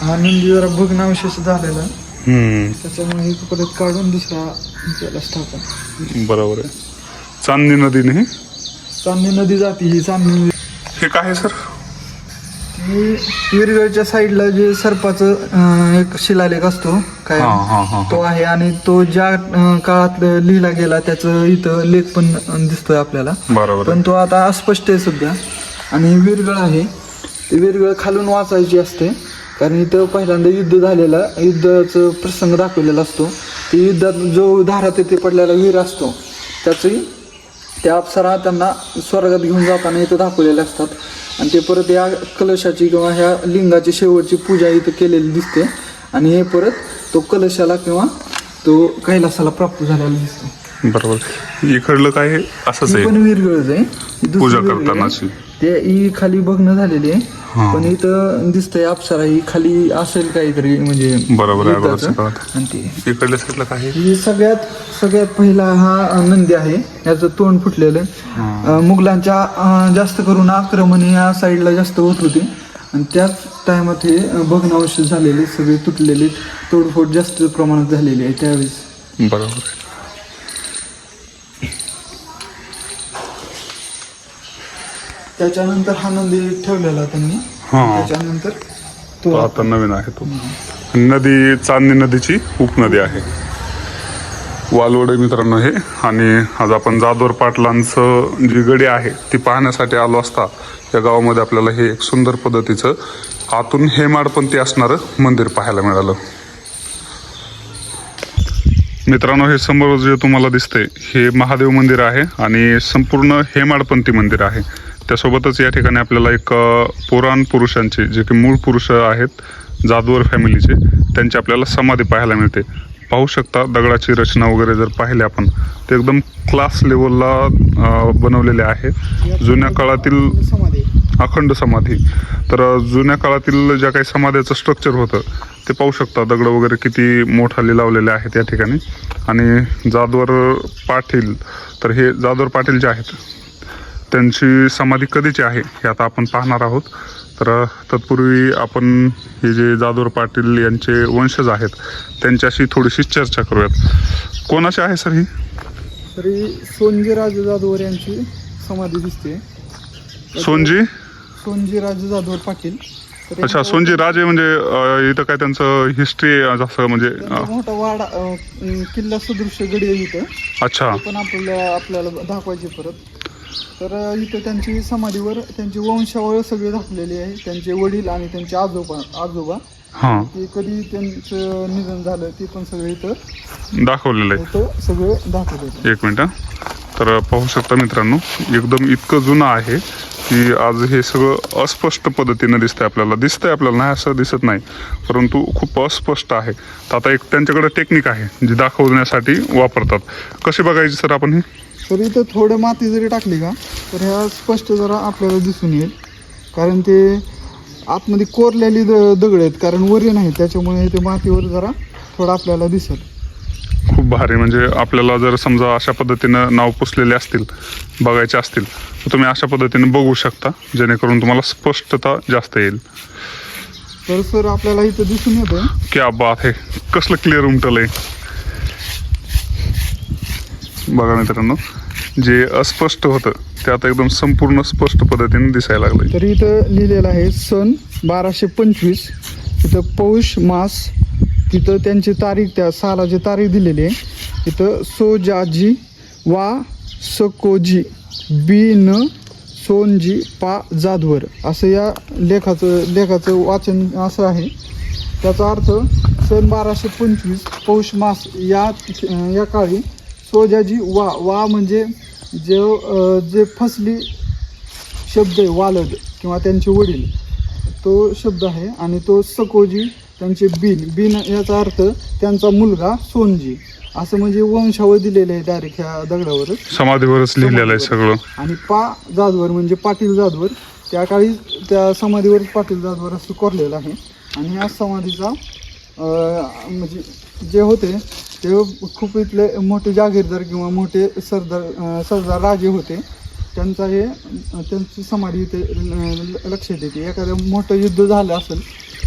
हा नंदी जरा भग्नावशेष झालेला हम्म, त्याच्यामुळे एक परत काढून दुसरा त्याला स्थापन. बरोबर आहे. चांदणी नदी नाही चांदणी नदी जाते ही चांदणी नदी. हे काय आहे सर? ही विरगळच्या साईडला जे सर्पाचं एक शिलालेख असतो काय हा हा हा तो आहे आणि तो ज्या काळात लिहिला गेला त्याचं इथं लेख पण दिसतोय आपल्याला. बरोबर पण तो आता अस्पष्ट आहे सध्या. आणि विरगळ आहे ती विरगळ खालून वाचायची असते कारण इथं पहिल्यांदा युद्ध झालेला युद्धाचं प्रसंग दाखवलेला असतो. ते युद्धात जो धारा तेथे पडलेला वीर असतो त्याची त्या अप्सरा त्यांना स्वर्गात घेऊन जाताना इथं दाखवलेले असतात. आणि ते परत या कलशाची किंवा ह्या लिंगाची शेवटची पूजा इथं केलेली दिसते. आणि हे परत तो कलशाला किंवा तो कैलासाला प्राप्त झालेला दिसतो. बरोबर. इकडलं काय आहे? असंच ही आहे पण विरगळच आहे. ही दुसरी पूजा विरगळ आहे. करतानाची. ते ही खाली बघणं झालेली आहे हा. पण इथं दिसतंय अप्सरा ही खाली असेल काहीतरी म्हणजे बरोबर आहे, युद्धाचं. अगोदरच्या काळात. आणि ते इकडल्या साईडला काय आहे? ही सगळ्यात पहिला हा नंदी आहे. याचं तोंड फुटलेलं आहे. मुघलांच्या जास्त करून आक्रमण या साईडला जास्त होत होते आणि त्याच टायमात हे भग्नावशेष झालेले सगळे तुटलेले तोडफोड जास्त प्रमाणात झालेली आहे त्यावेळेस. बरोबर आहे. त्याच्यानंतर हा नंदी ठेवलेला त्यांनी. हा. त्याच्यानंतर तो तो आता नवीन आहे तो. नदी चांदणी नदीची उपनदी आहे. वालवड मित्रांनो हे. आणि आज आपण जाधवर पाटलांचं जी गडी आहे ती पाहण्यासाठी आलो असता या गावामध्ये आपल्याला हे एक सुंदर पद्धतीचं आतून हेमाडपंथी असणारं मंदिर पाहायला मिळालं. मित्रांनो हे समोर जे तुम्हाला दिसतंय हे महादेव मंदिर आहे आणि संपूर्ण हेमाडपंथी मंदिर आहे. त्यासोबतच या ठिकाणी आपल्याला एक पुराण पुरुषांचे जे की मूळ पुरुष आहेत जाधवर फॅमिलीचे त्यांची आपल्याला समाधी पाहायला मिळते. पाहू शकता दगडाची रचना वगैरे जर पाहिले आपण ते एकदम क्लास लेवलला बनवलेले आहे. जुन्या काळातील समाधी अखंड समाधी. तर जुन्या काळातील ज्या काही समाधीचं स्ट्रक्चर होतं ते पाहू शकता. दगड वगैरे किती मोठाले लावलेले आहेत या ठिकाणी. आणि जाधवर पाटील तर हे जाधवर पाटील जे आहेत त्यांची समाधी कधीची आहे हे आता आपण पाहणार आहोत. तर तत्पूर्वी आपण हे जे जाधवर पाटील यांचे वंशज आहेत त्यांच्याशी थोडीशी चर्चा करूयात. कोणाची आहे सर ही? तरी सोनजीराजे जाधवर यांची समाधी दिसते. सोनजीराजे जाधवर पाटील. तर अच्छा, सोनजी राजे म्हणजे इथं काय त्यांचं हिस्ट्री जसं म्हणजे मोठा वाडा किल्ला सदृश गडी आहे इथं. अच्छा पण आपल्याला दाखवायचे परत. तर इथं त्यांची समाधीवर त्यांची वंशावळ सगळे दाखवलेली आहे. त्यांचे वडील आणि त्यांचे आजोबा हां ते कधी त्यांचं निधन झालं ते पण सगळे इथं दाखवलेलं आहे. इथं सगळं दाखवलेलं. एक मिनिट. तर पाहू शकता मित्रांनो एकदम इतकं जुनं आहे की आज हे सगळं अस्पष्ट पद्धतीनं दिसतंय आपल्याला नाही असं दिसत नाही परंतु खूप अस्पष्ट आहे. तर आता एक त्यांच्याकडे टेक्निक आहे जी दाखवण्यासाठी वापरतात. कशी बघायची सर आपण ही? तर इथं थोडं माती जरी टाकली का तर ह्या स्पष्ट जरा आपल्याला दिसून येईल कारण ते आतमध्ये कोरलेली दगड आहेत कारण वरी नाही त्याच्यामुळे ते मातीवर जरा थोडं आपल्याला दिसेल. खूप भारी. म्हणजे आपल्याला जर समजा अशा पद्धतीनं नाव पुसलेले असतील बघायचे असतील तर तुम्ही अशा पद्धतीने बघू शकता जेणेकरून तुम्हाला स्पष्टता जास्त येईल. तर सर आपल्याला इथं दिसून येतं क्या बात आहे. कसलं क्लिअर उमटल आहे बघा मित्रांनो. जे अस्पष्ट होतं ते आता एकदम संपूर्ण स्पष्ट पद्धतीने दिसायला लागलंय. तर इथं लिहिलेलं आहे सन 1225. इथं पौष मास. तिथं त्यांची तारीख त्या सालाची तारीख दिलेली आहे. इथं सोजाजी वा सकोजी बी न सोनजी पा जाधवर असं या लेखाचं वाचन असं आहे. त्याचा अर्थ सन 1225 पौष मास या काळी सोजाजी वा म्हणजे जे फसली शब्द आहे वालद किंवा त्यांचे वडील तो शब्द आहे. आणि तो सकोजी त्यांचे बिन याचा अर्थ त्यांचा मुलगा सोनजी असं म्हणजे वंशावळ दिलेलं आहे डायरेक्ट ह्या दगडावरच समाधीवरच लिहिलेलं आहे सगळं. आणि पा जाधवर म्हणजे पाटील जाधवर त्या काळी त्या समाधीवर पाटील जाधवर असं कोरलेलं आहे. आणि ह्या समाधीचा म्हणजे जे होते ते खूप इथले मोठे जागीरदार किंवा मोठे सरदार राजे होते त्यांची समाधी इथे लक्षात येते. एखादं मोठं युद्ध झालं असेल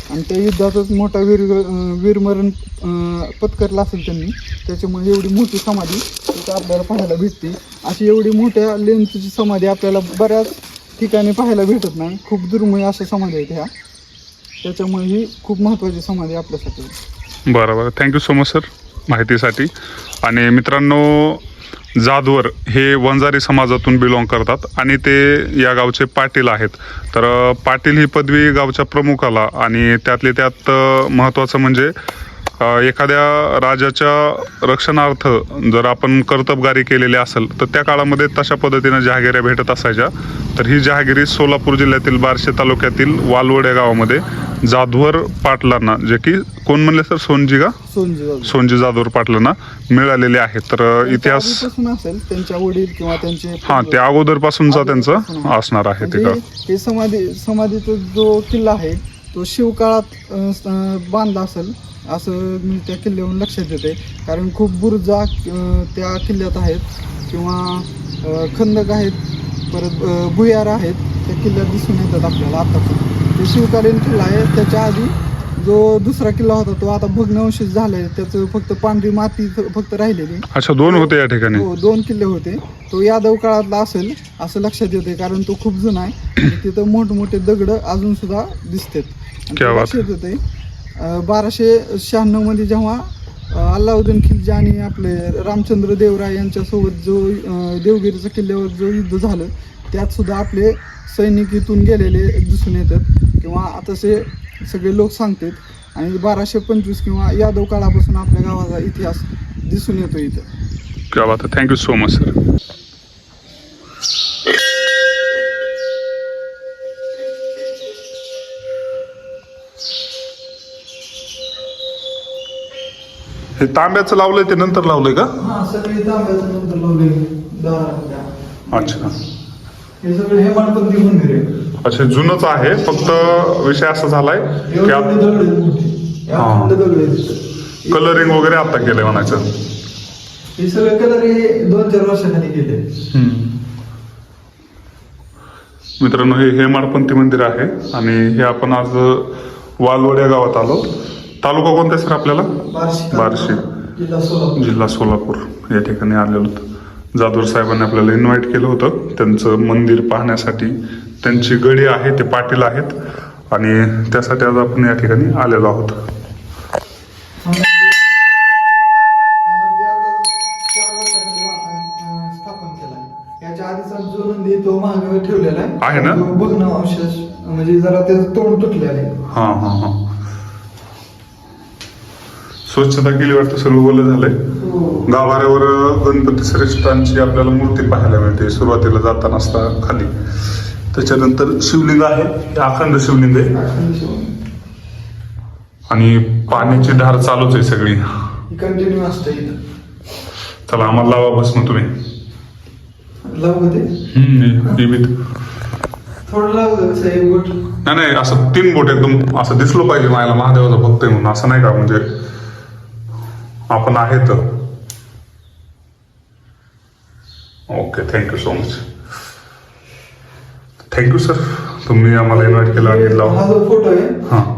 आणि त्या युद्धातच मोठा वीरमरण पत्करला असेल त्यांनी, त्याच्यामुळे एवढी मोठी समाधी तिथं आपल्याला पाहायला भेटते. अशी एवढी मोठ्या लेंथची समाधी आपल्याला बऱ्याच ठिकाणी पाहायला भेटत नाही, खूप दुर्मिळ अशा समाधी आहेत ह्या, त्याच्यामुळे ही खूप महत्त्वाची समाधी आपल्यासाठी. बरं, थँक्यू सो मच सर माहितीसाठी. आणि मित्रांनो, जाधवर हे वंजारी समाजातून बिलॉंग करतात आणि ते या गावचे पाटील आहेत. तर पाटील ही पदवी गावच्या प्रमुखाला, आणि त्यातले त्यात महत्त्वाचं म्हणजे एखाद्या राजाच्या रक्षणार्थ जर आपण कर्तबगारी केलेली असेल तर त्या काळामध्ये तशा पद्धतीनं जहागिऱ्या भेटत असायच्या. तर ही जहागिरी सोलापूर जिल्ह्यातील बार्शी तालुक्यातील वालवड या गावामध्ये जाधवर पाटलांना, जे की कोण म्हणले सर, सोनजी जाधवर पाटलांना मिळालेले आहे. तर इतिहास असेल त्यांच्या वडील किंवा त्यांचे, हां, त्या अगोदरपासूनचा त्यांचं असणार आहे. ते समाधीचा जो किल्ला आहे तो शिवकाळात बांधला असेल असं मी त्या किल्ल्यावरून लक्षात येते, कारण खूप बुरुजा त्या किल्ल्यात आहेत किंवा खंदक आहेत, परत भुयार आहेत त्या किल्ल्यात दिसून येतात आपल्याला. आतापासून ते शिवकालीन किल्ला आहे. त्याच्या आधी जो दुसरा किल्ला होता तो आता भग्नावशेष झालाय, त्याचं फक्त पांढरी माती फक्त राहिलेली. अच्छा, 2 होते या ठिकाणी? हो, 2 किल्ले होते. तो यादव काळातला असेल असं लक्षात येते, कारण तो खूप जुना आहे. तिथं मोठमोठे दगड अजून सुद्धा दिसतात. लक्षात येते 1296 मध्ये जेव्हा अल्लाउद्दीन खिलजी आणि आपले रामचंद्र देवराय यांच्यासोबत जो देवगिरीच्या किल्ल्यावर जो युद्ध झालं, त्यात सुद्धा आपले सैनिक इथून गेलेले दिसून येतात किंवा तसे सगळे लोक सांगतात. आणि 1225 किंवा यादव काळापासून आपल्या गावाचा इतिहास दिसून येतो इथं. क्या बात आहे, थँक्यू सो मच सर. हे तांब्याचं लावलंय ते नंतर लावलंय का? हा, सगळे तांब्याचं नंतर लावले. अच्छा, हे सगळे हेमाडपंथी मंदिर आहे. अच्छा, जुनच आहे, फक्त विषय असा झालाय की कलरिंग वगैरे आता केलंय म्हणायचं. हे सगळे कलर हे 2-4 वर्षाखाली केले. मित्रांनो, हे हेमाडपंथी मंदिर आहे आणि हे आपण आज वालवड या गावात आलो. तालुका कोणता सर आपल्याला? बार्शी, जिल्हा सोलापूर या ठिकाणी आलेलो होतो. जाधवर साहेबांनी आपल्याला इन्व्हाइट केलं होतं त्यांचं मंदिर पाहण्यासाठी. त्यांची गडी आहे, ते पाटील आहेत आणि त्यासाठी आज आपण या ठिकाणी आलेलो आहोत. याच्या आधीचा जो नंदी तो महागावर ठेवलेला आहे ना, भग्नावशेष म्हणजे जरा त्याचं तोंड तुटलेलं आहे. हा, स्वच्छता केली वाटतं, सर्व ओलं झालंय. गाभाऱ्यावर गणपती श्रेष्ठांची आपल्याला मूर्ती पाहायला मिळते. सुरुवातीला जाताना असता खाली, त्याच्यानंतर शिवलिंग आहे, अखंड शिवलिंग आहे आणि पाण्याची धार चालूच आहे सगळी, कंटिन्यू असते इथं. चला, आम्हाला लावा भस्म तुम्ही. लावू ते थोडं लावू साहेब बोट. नाही, असं 3 बोट एकदम असं दिसलं पाहिजे मला महादेवाचा भक्त आहे म्हणून, असं नाही का, म्हणजे आपण आहे तर. Okay, thank you so much. Thank you sir, तुम्ही आम्हाला इन्व्हाइट केला आणि हा जो फोटो आहे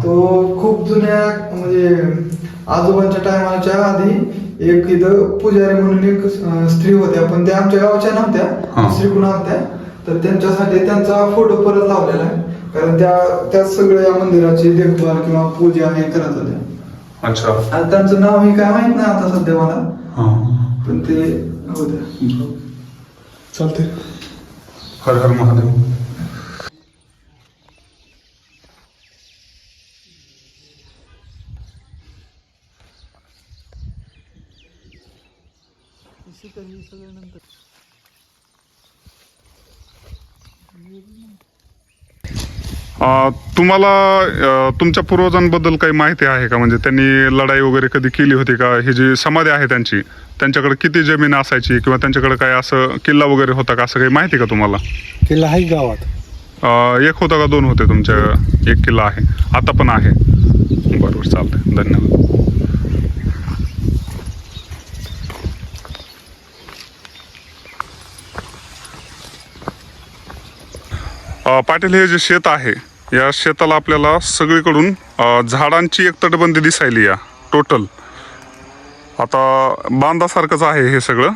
तो खूप जुन्या म्हणजे आजोबांच्या टायमाच्या आधी एक इथं पुजारी म्हणून एक स्त्री होत्या, पण त्या आमच्या गावच्या नव्हत्या, श्रीकुणा होत्या. तर त्यांच्यासाठी त्यांचा फोटो परत लावलेला आहे, कारण त्या सगळ्या या मंदिराची देखभाल किंवा पूजा हे करत होत्या. अच्छा, आणि त्यांचं नाव मी काय माहित नाही आता सध्या मला, पण ते होते. चालते. हर हर महादेव. तुम्हाला तुमच्या पूर्वजांबद्दल काही माहिती आहे का? म्हणजे त्यांनी लढाई वगैरे कधी केली होती का? ही जी समाधी आहे त्यांच्याकडे किती जमीन असायची किंवा त्यांच्याकडे काय असं किल्ला वगैरे होता का, असं काही माहिती का तुम्हाला? किल्ला आहे गावात. एक होता का 2 होते तुमच्या? एक किल्ला आहे, आता पण आहे. बरोबर, चालतंय, धन्यवाद. पाटील, हे जे शेत आहे या शेताला आपल्याला सगळीकडून झाडांची एक तटबंदी दिसायली या टोटल. आता बांधासारखंच आहे हे सगळं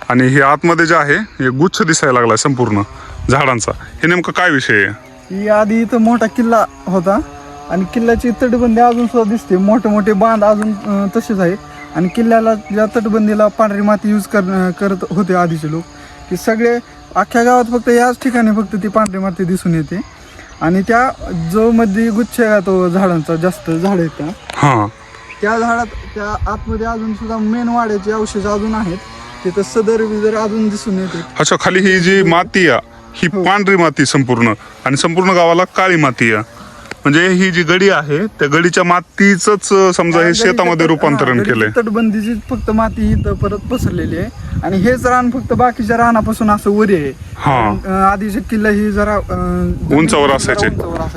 आणि हे आतमध्ये जे आहे हे गुच्छ दिसायला लागलाय संपूर्ण झाडांचा. हे नेमकं काय विषय आहे? ही आधी इथं मोठा किल्ला होता आणि किल्ल्याची तटबंदी अजून सुद्धा दिसते. मोठे मोठे बांध अजून तसेच आहेत आणि किल्ल्याला ज्या तटबंदीला पांढरी माती यूज करत होते आधीचे लोक, हे सगळे अख्ख्या गावात फक्त याच ठिकाणी फक्त ती पांढरी माती दिसून येते. आणि त्या जो मध्ये गुच्छ आहे तो झाडांचा, जास्त झाड आहेत त्या झाडात त्या आतमध्ये अजून सुद्धा मेन वाड्याचे अवशेष अजून आहेत. तिथं सदर विदर अजून दिसून येते. अच्छा, खाली ही जी माती आहे ही पांढरी माती संपूर्ण आणि संपूर्ण गावाला काळी माती आहे. म्हणजे ही जी गडी आहे त्या गडीच्या मातीच समजा हे शेतामध्ये रूपांतरण केलंय. तटबंदीची फक्त माती इथं परत पसरलेली आहे आणि हेच रान फक्त बाकीच्या रानापासून असं वरी आहे. आधीचे किल्ला ही जरा उंचावर असायचे.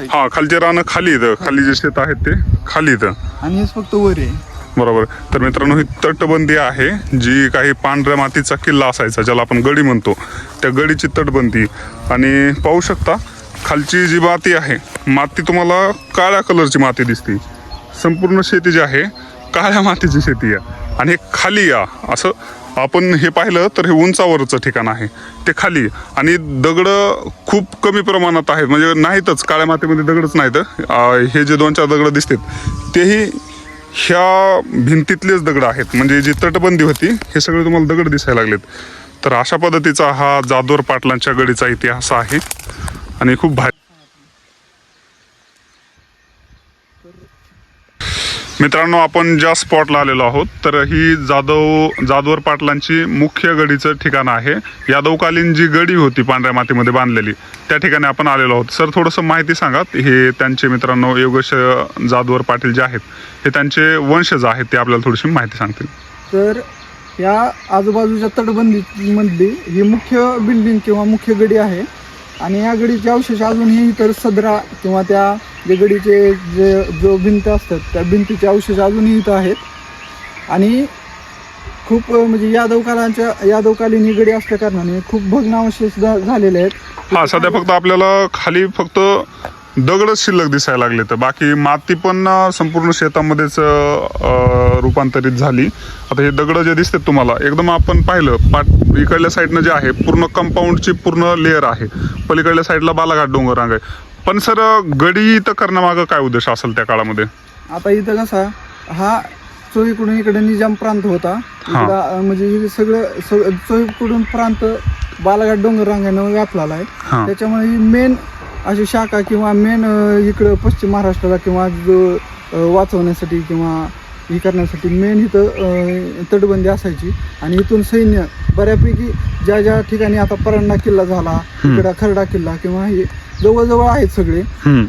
हा, खालचे रान खाली इथं, खाली जे शेत आहेत ते खाली इथं आणि हेच फक्त वरी आहे. बरोबर. तर मित्रांनो, ही तटबंदी आहे जी काही पांढऱ्या मातीचा किल्ला असायचा ज्याला आपण गडी म्हणतो, त्या गडीची तटबंदी. आणि पाहू शकता खालची जी माती आहे, माती तुम्हाला काळ्या कलरची माती दिसते. संपूर्ण शेती जी आहे काळ्या मातीची शेती आहे आणि हे खाली या असं आपण हे पाहिलं तर हे उंचावरचं ठिकाण आहे, ते खाली. आणि दगड खूप कमी प्रमाणात आहेत, म्हणजे नाहीतच, काळ्या मातीमध्ये दगडच नाहीत. हे जे 2-4 दगड दिसतात तेही ह्या भिंतीतलेच दगड आहेत. म्हणजे जी तटबंदी होती हे सगळे तुम्हाला दगड दिसायला लागलेत. तर अशा पद्धतीचा हा जाधवर पाटलांच्या गडीचा इतिहास आहे आणि खूप भारी. मित्रांनो, आपण ज्या स्पॉटला आलेलो आहोत तर ही जाधवर पाटलांची मुख्य गडीचं ठिकाण आहे. यादवकालीन जी गडी होती पांढऱ्या मातीमध्ये बांधलेली त्या ठिकाणी आपण आलेलो आहोत. सर, थोडंसं माहिती सांगा. हे त्यांचे मित्रांनो योगेश जाधवर पाटील जे आहेत हे त्यांचे वंशज आहेत, ते आपल्याला थोडीशी माहिती सांगतील. तर या आजूबाजूच्या तटबंदीमधली ही मुख्य बिल्डिंग किंवा मुख्य गडी आहे आणि या गडीचे अवशेष अजूनही इतर सदरा किंवा त्या जे गडीचे जो भिंत असतात त्या भिंतीचे अवशेष अजूनही इथं आहेत. आणि खूप म्हणजे यादवकालीन ही गडी असल्या कारणाने खूप भग्नावशेष झालेले आहेत. हा, सध्या फक्त आपल्याला खाली फक्त दगडच शिल्लक दिसायला लागले, तर बाकी माती पण संपूर्ण शेतामध्येच रूपांतरित झाली. आता हे दगड जे दिसतात तुम्हाला, एकदम आपण पाहिलं इकडल्या साईडनं जे आहे पूर्ण कंपाऊंडची पूर्ण लेअर आहे, पलीकडल्या साईडला बालाघाट डोंगर रांग आहे. पण सर, गडी इथं करण्यामागं काय उद्देश असेल त्या काळामध्ये? आता इथं कसा हा चोहीकडून इकडे निजाम प्रांत होता, म्हणजे हे सगळं चोहीकडून प्रांत बालाघाट डोंगर रांगाने व्यापलेला आहे. त्याच्यामुळे ही मेन अशी शाखा किंवा मेन इकडं पश्चिम महाराष्ट्राला किंवा जो वाचवण्यासाठी किंवा हे करण्यासाठी मेन इथं तटबंदी असायची. आणि इथून सैन्य बऱ्यापैकी ज्या ठिकाणी आता परंडा किल्ला झाला, इकडं खरडा किल्ला किंवा हे जवळजवळ आहेत सगळे,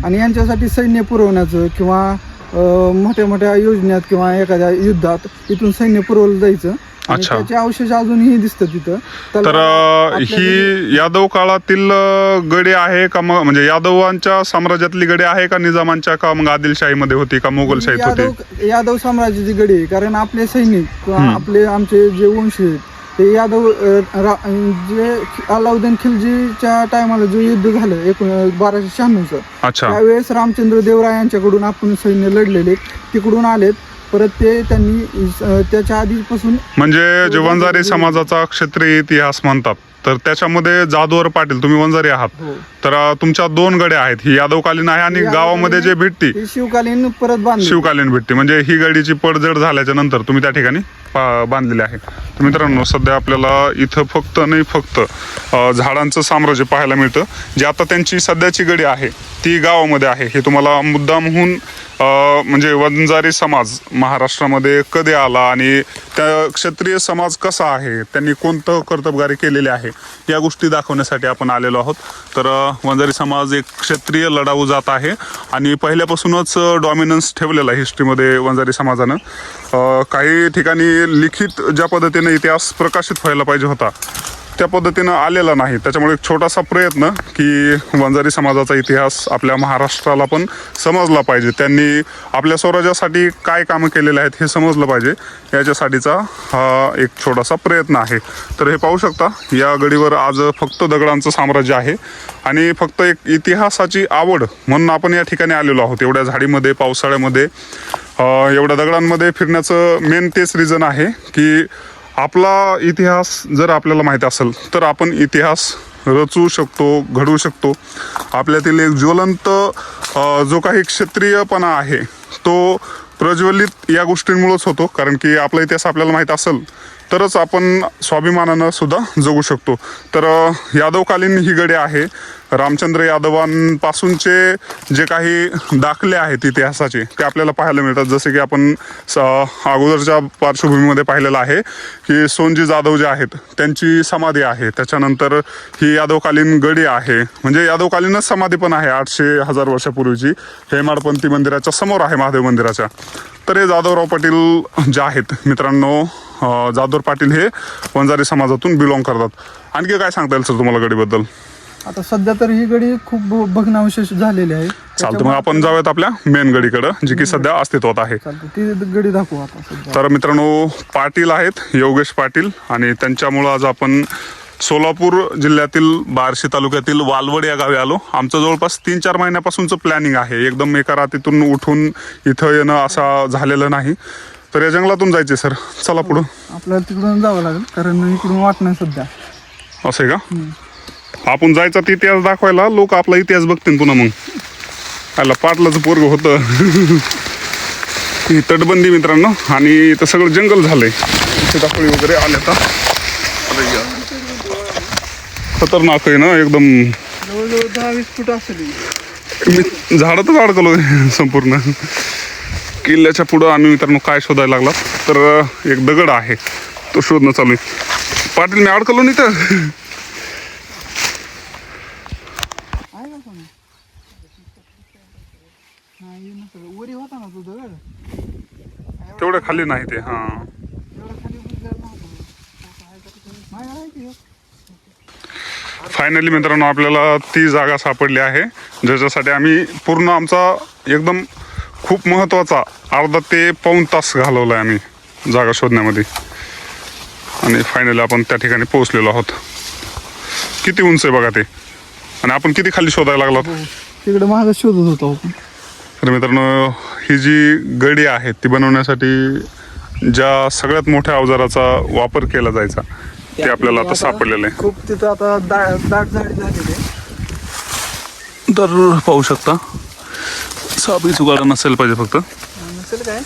आणि यांच्यासाठी सैन्य पुरवण्याचं किंवा मोठ्या मोठ्या योजनेत किंवा एखाद्या युद्धात इथून सैन्य पुरवलं जायचं. त्याचे अवशेष अजूनही दिसतात तिथं. तर ही यादव काळातील गडी आहे का, मग म्हणजे यादवांच्या साम्राज्यातली गडी आहे का, निजामांच्या का मग आदिलशाहीमध्ये होती का मोगलशाहीत होती? यादव साम्राज्याची गडी आहे. कारण आपले सैनिक आमचे जे वंश आहेत ते यादव जे अलाउद्दीन खिलजीच्या टायमाला जो युद्ध झालं 1296चं, त्यावेळेस रामचंद्र देवराय यांच्याकडून आपण सैन्य लढलेले तिकडून आलेत. परत ते त्यांनी त्याच्या आधीपासून, म्हणजे जे वंजारी समाजाचा क्षत्रिय इतिहास म्हणतात तर त्याच्यामध्ये जाधवर पाटील, तुम्ही वंजारी आहात, तर तुमच्या 2 गड्या आहेत, ही यादवकालीन आहे आणि गावामध्ये जे भेटती शिवकालीन परत बांधली, शिवकालीन भेटती. म्हणजे ही गडीची पडझड झाल्याच्या नंतर तुम्ही त्या ठिकाणी बांधलेले आहे. तर मित्रांनो, सध्या आपल्याला इथं फक्त झाडांचं साम्राज्य पाहायला मिळतं. जे आता त्यांची सध्याची गडी आहे ती गावामध्ये आहे. हे तुम्हाला मुद्दामहून म्हणजे वंजारी समाज महाराष्ट्रामध्ये कधी आला आणि त्या क्षत्रिय समाज कसा आहे, त्यांनी कोणतं कर्तबगारी केलेली आहे, या गोष्टी दाखवण्यासाठी आपण आलेलो आहोत. तर वंजारी समाज एक क्षत्रिय लढाऊ जात आहे आणि पहिल्यापासूनच डॉमिनन्स ठेवलेला आहे हिस्ट्रीमध्ये वंजारी समाजानं. काही ठिकाणी लिखित ज्या पद्धतीने इतिहास प्रकाशित व्हायला पाहिजे होता त्या पद्धतीनं आलेला नाही. त्याच्यामुळे एक छोटासा प्रयत्न की वंजारी समाजाचा इतिहास आपल्या महाराष्ट्राला पण समजला पाहिजे, त्यांनी आपल्या स्वराज्यासाठी काय कामं केलेले आहेत हे समजलं पाहिजे, याच्यासाठीचा हा एक छोटासा प्रयत्न आहे. तर हे पाहू शकता, या गडीवर आज फक्त दगडांचं साम्राज्य आहे आणि फक्त एक इतिहासाची आवड म्हणून आपण या ठिकाणी आलेलो आहोत. एवढ्या झाडीमध्ये, पावसाळ्यामध्ये, एवढ्या दगडांमध्ये फिरण्याचं मेन तेच रिझन आहे की आपला इतिहास जर आपल्याला माहीत असेल तर आपण इतिहास रचू शकतो, घडवू शकतो. आपल्यातील एक ज्वलंत जो काही क्षत्रियपणा आहे तो प्रज्वलित या गोष्टींमुळेच होतो, कारण की आपला इतिहास आपल्याला माहीत असेल तरच आपण स्वाभिमानानं सुद्धा जगू शकतो. तर यादवकालीन ही गडे आहे. रामचंद्र यादवांपासूनचे जे काही दाखले आहेत इतिहासाचे ते आपल्याला पाहायला मिळतात. जसे की आपण अगोदरच्या पार्श्वभूमीमध्ये पाहिलेलं आहे की सोनजी जाधव जे आहेत त्यांची समाधी आहे. त्याच्यानंतर ही यादवकालीन गडी आहे, म्हणजे यादवकालीनच समाधी पण आहे 800-1000 वर्षापूर्वीची, हेमाडपंथी मंदिराच्या समोर आहे, महादेव मंदिराच्या. तर हे जाधवराव पाटील जे आहेत मित्रांनो, जाधव पाटील हे वंजारी समाजातून बिलॉंग करतात. आणखी काय सांगता येईल सर तुम्हाला गडीबद्दल? आता सध्या तर ही गडी खूप बघण्याविशेष झालेली आहे. चालतं, मग आपण जाऊयात आपल्या मेन गडीकडं जी की सध्या अस्तित्वात आहे. ती गडी दाखवू आता सध्या. तर मित्रांनो, पाटील आहेत योगेश पाटील आणि त्यांच्यामुळं आज आपण सोलापूर जिल्ह्यातील बार्शी तालुक्यातील वालवड या गावी आलो. आमचं जवळपास 3-4 महिन्यापासूनचं प्लॅनिंग आहे. एकदम एका रात्रीतून उठून इथं येणं असं झालेलं नाही. तर या जंगलातून जायचे सर, चला पुढं. आपल्याला तिकडून जावं लागेल कारण इकडून वाट नाही सध्या. असं आहे का? आपण जायचा ते इतिहास दाखवायला, लोक आपला इतिहास बघतील पुन्हा. मग आला पाटलाचं पोरग होतं. ही तटबंदी मित्रांनो, आणि इथं सगळं जंगल झालंय. सीताफळी वगैरे आले तर खतरनाक आहे ना एकदम. जवळजवळ 10-20 फूट असेल. मी झाडातच अडकलो संपूर्ण. किल्ल्याच्या पुढं आम्ही मित्रांनो काय शोधायला लागला तर एक दगड आहे, तो शोधणं चालू आहे. पाटील मी अडकलो नाही तर. तेवढं खाली नाही ते. हा, फायनली मित्रांनो आपल्याला ती जागा सापडली आहे ज्याच्यासाठी आम्ही पूर्ण आमचा एकदम खूप महत्त्वाचा अर्धा ते पाऊण तास घालवला आहे आम्ही जागा शोधण्यामध्ये. आणि फायनली आपण त्या ठिकाणी पोहोचलेलो आहोत. किती उंच आहे बघा ते, आणि आपण किती खाली शोधायला लागलो. तिकडे महाग शोधत होतो आपण. तर मित्रांनो, ही जी गडी आहे ती बनवण्यासाठी ज्या सगळ्यात मोठ्या अवजाराचा वापर केला जायचा ते आपल्याला आता सापडलेलं आहे. खूप तिथं आता दाट झाडी झालेली आहे. तर पाहू शकता, सापळी चुकाडा नसेल पाहिजे फक्त. नसेल काय?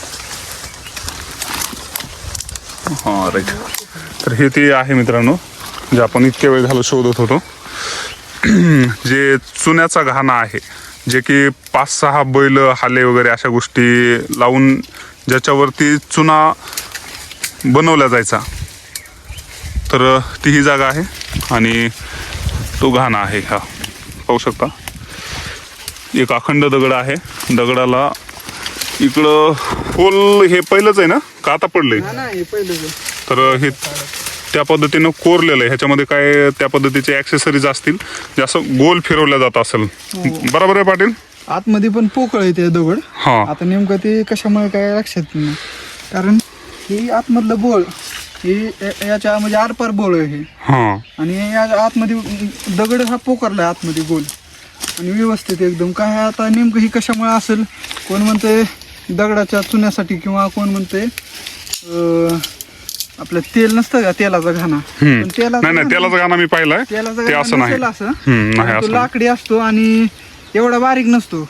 हां राईट. तर हे ते आहे मित्रांनो जे आपण इतक्या वेळ झालं शोधत होतो. जे चुन्याचा घाणा आहे, जे की 5-6 बैल हाले वगैरे अशा गोष्टी लावून ज्याच्यावरती चुना बनवला जायचा. तर ती ही जागा आहे आणि तो घाणा आहे. हा पाहू शकता, एक अखंड दगड आहे. दगडाला इकडं खोल हे पहिलंच आहे ना का आता पडलंय? तर हे त्या पद्धतीनं कोरलेलं आहे. ह्याच्यामध्ये काय त्या पद्धतीचे ॲक्सेसरीज असतील जे असं गोल फिरवल्या जात असेल. बरोबर आहे पाटील? आतमध्ये पण पोकळ आहे ते दगड. हा, आता नेमकं ते कशामुळे काय लक्षात नाही, कारण हे आतमधलं बोळ हे याच्या म्हणजे आरपार बोळ आहे हे. हा, आणि या आतमध्ये दगड हा पोकरला आहे आतमध्ये गोल आणि व्यवस्थित एकदम. काय आता नेमकं ही कशामुळे असेल, कोण म्हणते दगडाच्या चुन्यासाठी, किंवा कोण म्हणते आपलं तेल नसतं का, तेलाचा घाणा. नाही नाही, तेलाचा घाणा मी पाहिलाय, ते असं नाही. असं तो लाकडी असतो आणि एवढा बारीक नसतो.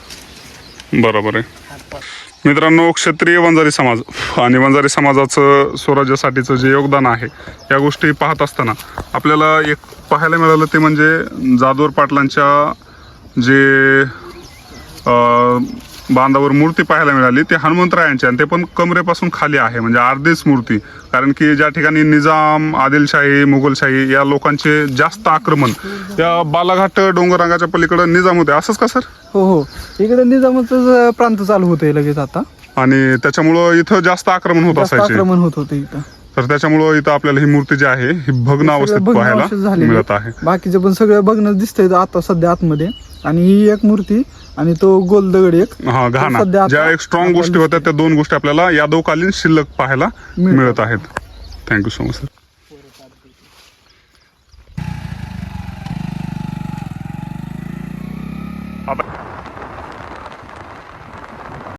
बरोबर आहे मित्रांनो. क्षत्रिय वंजारी समाज आणि वंजारी समाजाचं स्वराज्यासाठीचं जे योगदान आहे या गोष्टी पाहत असताना आपल्याला एक पाहायला मिळालं ते म्हणजे जाधवर पाटलांच्या जे बांधावर मूर्ती पाहायला मिळाली ते हनुमंतरायांची, आणि ते पण कमरेपासून खाली आहे, म्हणजे अर्धीच मूर्ती. कारण की ज्या ठिकाणी निजाम, आदिलशाही, मुघलशाही या लोकांचे जास्त आक्रमण त्या बालाघाट डोंगररांगाच्या पलीकडे निजाम होते. असंच का सर? हो हो, इकडे निजामाचं प्रांत चालू होते लगेच आता, आणि त्याच्यामुळं इथं जास्त आक्रमण होत असायचे. आक्रमण होत होते इथं. तर त्याच्यामुळं इथं आपल्याला ही मूर्ती जी आहे ही भग्न अवस्थेत सगळं पाहायला भग्नावशेष झालेले मिळत आहे. बाकीचे पण सगळं बघणं दिसतंय आता सध्या आतमध्ये. आणि ही एक मूर्ती आणि तो गोल दगड एक हा तो घाणा सध्या आता ज्या एक स्ट्रॉंग आपल्याला गोष्टी होत्या दिसतोय. त्या दोन गोष्टी आपल्याला यादवकालीन शिल्लक पाहायला मिळत आहेत. Thank you so much sir. आता